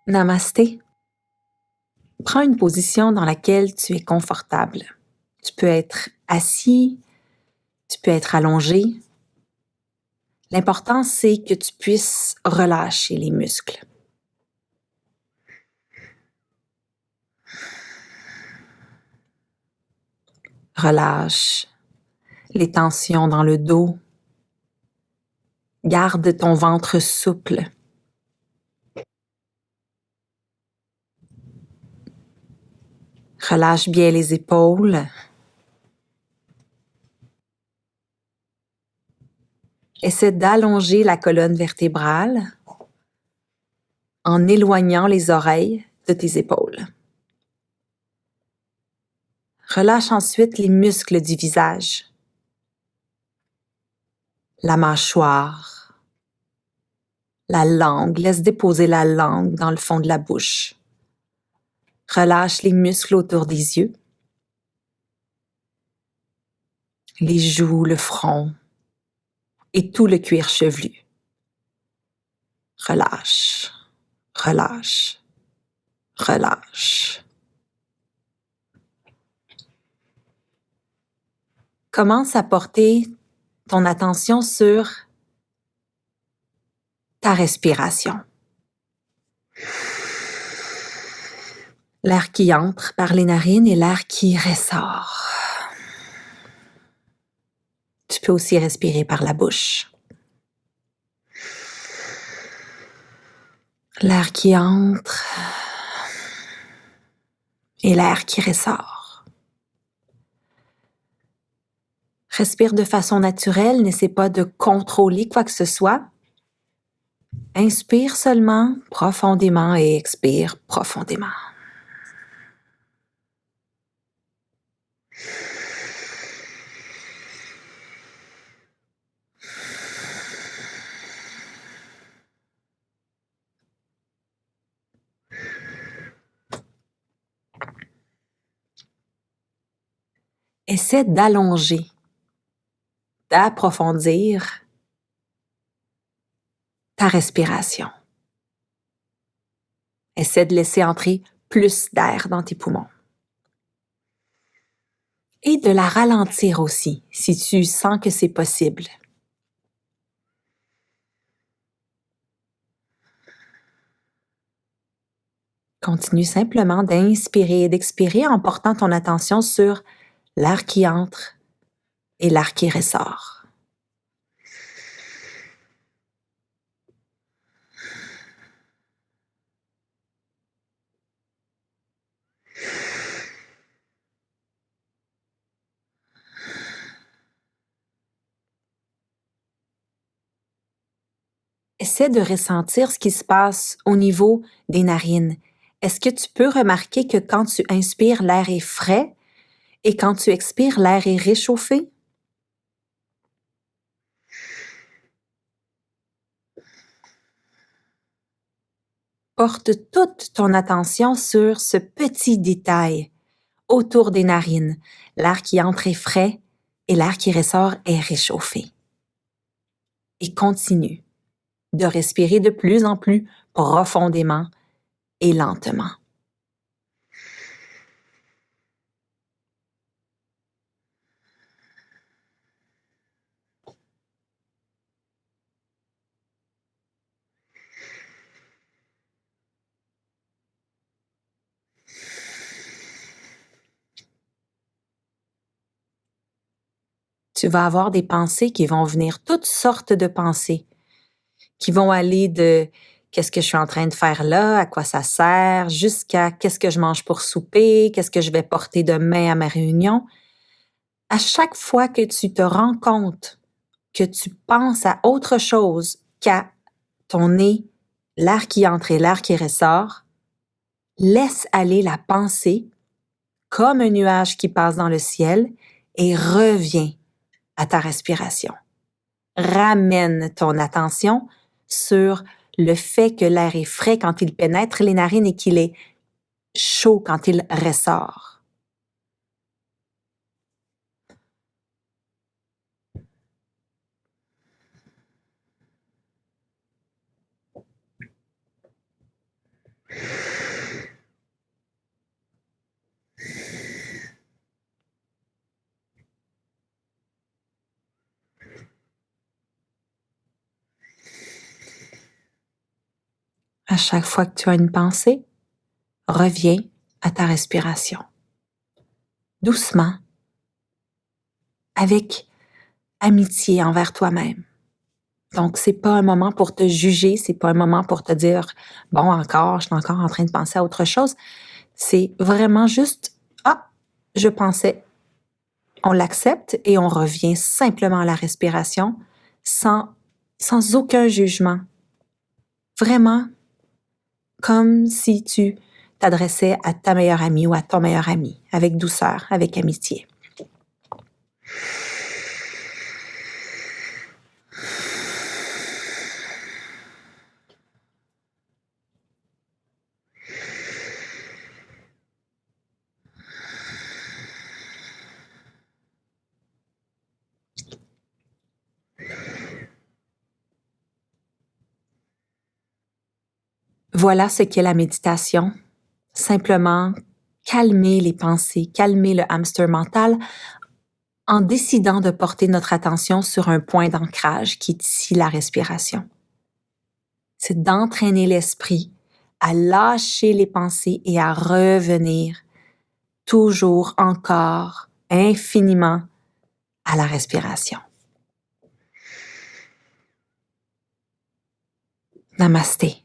Namasté. Prends une position dans laquelle tu es confortable. Tu peux être assis, tu peux être allongé. L'important, c'est que tu puisses relâcher les muscles. Relâche les tensions dans le dos. Garde ton ventre souple. Relâche bien les épaules. Essaie d'allonger la colonne vertébrale en éloignant les oreilles de tes épaules. Relâche ensuite les muscles du visage, la mâchoire, la langue. Laisse déposer la langue dans le fond de la bouche. Relâche les muscles autour des yeux, les joues, le front et tout le cuir chevelu. Relâche, relâche, relâche. Commence à porter ton attention sur ta respiration. L'air qui entre par les narines et l'air qui ressort. Tu peux aussi respirer par la bouche. L'air qui entre et l'air qui ressort. Respire de façon naturelle, n'essaie pas de contrôler quoi que ce soit. Inspire seulement profondément et expire profondément. Essaie d'allonger, d'approfondir ta respiration. Essaie de laisser entrer plus d'air dans tes poumons. Et de la ralentir aussi, si tu sens que c'est possible. Continue simplement d'inspirer et d'expirer en portant ton attention sur l'air qui entre et l'air qui ressort. Essaie de ressentir ce qui se passe au niveau des narines. Est-ce que tu peux remarquer que quand tu inspires, l'air est frais et quand tu expires, l'air est réchauffé? Porte toute ton attention sur ce petit détail autour des narines. L'air qui entre est frais et l'air qui ressort est réchauffé. Et continue de respirer de plus en plus profondément et lentement. Tu vas avoir des pensées qui vont venir, toutes sortes de pensées, qui vont aller de qu'est-ce que je suis en train de faire là, à quoi ça sert, jusqu'à qu'est-ce que je mange pour souper, qu'est-ce que je vais porter demain à ma réunion. À chaque fois que tu te rends compte que tu penses à autre chose qu'à ton nez, l'air qui entre et l'air qui ressort, laisse aller la pensée comme un nuage qui passe dans le ciel et reviens à ta respiration. Ramène ton attention sur le fait que l'air est frais quand il pénètre les narines et qu'il est chaud quand il ressort. À chaque fois que tu as une pensée, reviens à ta respiration. Doucement, avec amitié envers toi-même. Donc, c'est pas un moment pour te juger, c'est pas un moment pour te dire, bon, encore, je suis encore en train de penser à autre chose. C'est vraiment juste, ah, je pensais, on l'accepte et on revient simplement à la respiration sans aucun jugement. Vraiment comme si tu t'adressais à ta meilleure amie ou à ton meilleur ami, avec douceur, avec amitié. Voilà ce qu'est la méditation. Simplement calmer les pensées, calmer le hamster mental en décidant de porter notre attention sur un point d'ancrage qui est ici la respiration. C'est d'entraîner l'esprit à lâcher les pensées et à revenir toujours, encore, infiniment à la respiration. Namasté.